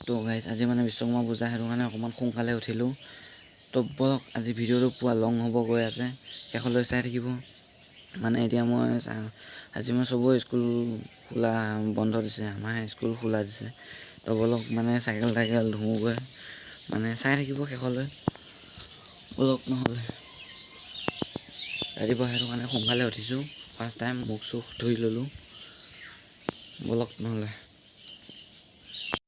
তো গাইজ আজি মানে বিশ্বকৰ্মা পূজা সেইটো কাৰণে অকণমান সোনকালে উঠিলোঁ। তো বলক আজি ভিডিঅ'টো পুৰা লং হ'ব গৈ আছে, শেষলৈ চাই থাকিব। মানে এতিয়া আজি মই চবৰে স্কুল খোলা বন্ধ দিছে, আমাৰ স্কুল খোলা দিছে। তো বলক মানে চাইকেল ধুওঁগৈ, মানে চাই থাকিব শেষলৈ বলক। নহ'লে ৰাতিপুৱা সেইটো কাৰণে সোনকালে উঠিছোঁ, ফাৰ্ষ্ট টাইম মুখ চুখ ধুই ল'লোঁ বলক। নহ'লে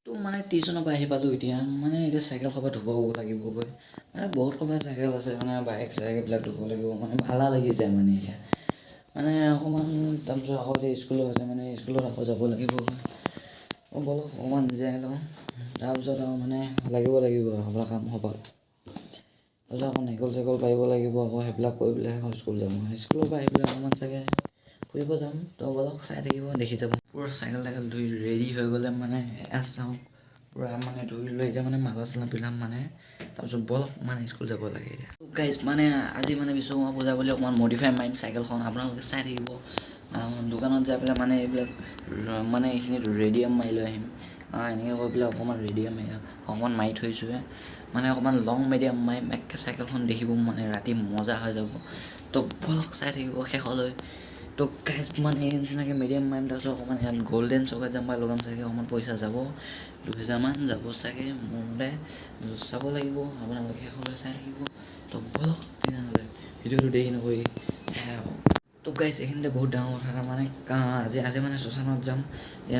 তো মানে টিউশ্যনৰ পৰা আহি পালোঁ, এতিয়া চাইকেল সবাই ধুব লাগিবগৈ। মানে বহুত সবাই চাইকেল আছে, মানে বাইক চাইক এইবিলাক ধুব লাগিব, মানে ভালা লাগি যায় মানে এতিয়া মানে অকণমান। তাৰপিছত আকৌ এতিয়া স্কুলো আছে, মানে স্কুলত আকৌ যাব লাগিব বলক অকণমান জীয়াই লওঁ। তাৰপিছত আৰু মানে লাগিব সবাৰ কাম সবাত। তাৰপিছত আকৌ নাৰিকল চাইকল পাৰিব লাগিব, আকৌ সেইবিলাক কৰি পেলাই আকৌ স্কুল যাম। স্কুলৰ পৰা আহি পেলাই অকণমান চাগে ফুৰিব যাম। তো বলক চাই থাকিব, দেখি যাব। পূৰা চাইকেল ধুই ৰেডি হৈ গ'লে মানে চাওঁ পূৰা মানে ধুই লৈ এতিয়া মানে মালা চালা পিন্ধাম মানে। তাৰপিছত বলক মানে স্কুল যাব লাগে এতিয়া। গাইজ মানে আজি মানে বিশ্বকৰ্মা পূজা বুলি অকণমান মডিফাই মাৰিম চাইকেলখন, আপোনালোকে চাই থাকিব। দোকানত যাই পেলাই মানে এইবিলাক মানে এইখিনিত ৰেডিয়াম মাৰি লৈ আহিম। এনেকৈ কৰি পেলাই অকণমান মাৰি থৈছোঁহে, মানে অকণমান লং মিডিয়াম মাৰিম। একে চাইকেলখন দেখিব মানে ৰাতি মজা হৈ যাব। তো বলক চাই থাকিব শেষলৈ। তো গাইজ মানে এই নিচিনাকৈ মিডিয়াম মাৰিম, তাৰপিছত অকণমান ইয়াত গল্ডেন চকেট জাম্পাৰ লগাম চাগে। অকণমান পইচা যাব, 2000 যাব চাগে মোৰ মতে। চাব লাগিব, আপোনালোকে শেষলৈ চাই থাকিব। তো বলক তেনেহ'লে ভিডিঅ'টো দেৰি নকৰি চাই আহক। তো গাইজ এইখিনিতে বহুত ডাঙৰ কথা এটা মানে আজি মানে শ্মশানত যাম।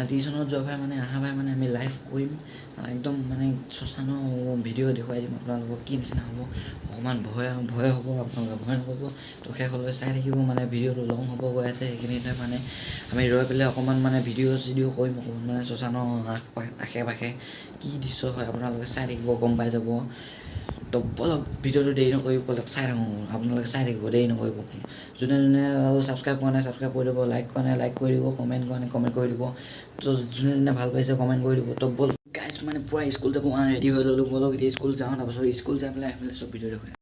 টিউশ্যনত যোৱা ভাই মানে অহা ভাই মানে আমি লাইভ কৰিম একদম, মানে শ্মশানৰ ভিডিঅ' দেখুৱাই দিম আপোনালোকক কি নিচিনা হ'ব। অকণমান ভয় হ'ব, আপোনালোকে ভয় নকৰিব। তো শেষলৈ চাই থাকিব, মানে ভিডিঅ'টো লং হ'ব গৈ আছে। সেইখিনিতে মানে আমি ৰৈ পেলাই অকণমান মানে ভিডিঅ' চিডিঅ' কৰিম, অকণমান মানে শ্মশানৰ আশে পাশে কি দৃশ্য হয় আপোনালোকে চাই থাকিব, গম পাই যাব। তো বলক ভিডিঅ'টো দেৰি নকৰি বলক চাই থাকোঁ, আপোনালোকে চাই থাকিব, দেৰি নকৰিব। যোনে আৰু ছাবস্ক্ৰাইব কৰা নাই ছাবস্ক্ৰাইব কৰি দিব, লাইক কৰা নাই লাইক কৰি দিব, কমেণ্ট কৰা নাই কমেণ্ট কৰি দিব। তো যোনে ভাল পাইছে কমেণ্ট কৰি দিব। তো বলক গাইজ মানে পূৰা স্কুল যাব ৰেডি হৈ ল'লোঁ, বলক এতিয়া স্কুল যাওঁ। তাৰপাছত স্কুল যাই পেলাই চব ভিডিঅ' দেখুৱাই।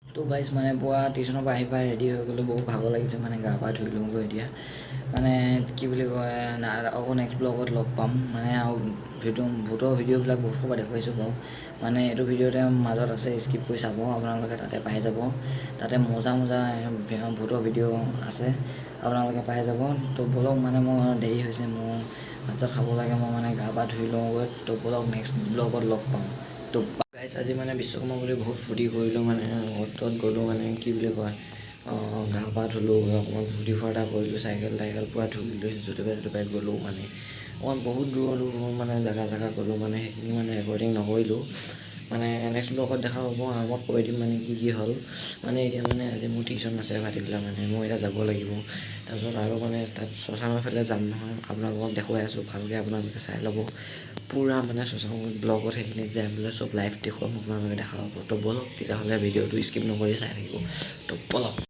তো গাইজ মানে পুৱা টিউশ্যনৰ পৰা আহি পাই ৰেডি হৈ গ'লোঁ, বহুত ভাগৰ লাগিছে, মানে গা পা ধুই লওঁগৈ এতিয়া। মানে কি বুলি কয় আকৌ নেক্সট ব্লগত লগ পাম। মানে আৰু ভূতৰ ভিডিঅ'বিলাক বহুত সোপা দেখুৱাইছোঁ বাৰু। মানে এইটো ভিডিঅ'তে মাজত আছে, স্কিপ কৰি চাব আপোনালোকে, তাতে পাই যাব। তাতে মজা ভূতৰ ভিডিঅ' আছে, আপোনালোকে পাই যাব। তো বলক মানে মোৰ দেৰি হৈছে, মোৰ ভাত চাত খাব লাগে, মই মানে গা পা ধুই লওঁগৈ। তো বলক নেক্সট ব্লগত লগ পাম। তো গাইজ আজি মানে বিশ্বকৰ্মা বুলি বহুত ফূৰ্তি কৰিলোঁ, মানে অ'ত গ'লোঁ, মানে কি বুলি কয় গা পা ধুলোঁ, অকণমান ফূৰ্তি ফাৰ্তা কৰিলোঁ, চাইকেল পূৰা ধুই লৈ জুপে গ'লোঁ। মানে অকণমান বহুত দূৰ মানে জেগা গ'লোঁ, মানে সেইখিনি মানে ৰেকৰ্ডিং নকৰিলোঁ। মানে নেক্সট ব্লগত দেখা হ'ব, আৰামত কৈ দিম মানে কি হ'ল। মানে এতিয়া মানে আজি মোৰ টিউশ্যন আছে ভাটিবেলা, মানে মই এতিয়া যাব লাগিব। তাৰপিছত আৰু মানে তাত শ্মশানৰ ফালে যাম নহয়, আপোনালোকক দেখুৱাই আছোঁ ভালকৈ, আপোনালোকে চাই ল'ব। পূৰা মানে শশাংক ব্লগত সেইখিনি যাই পেলাই চব লাইভ দেখুৱাম আপোনালোকে দেখা পাব তো বলক তেতিয়াহ'লে ভিডিঅ'টো স্কিপ নকৰি চাই থাকিব তো বলক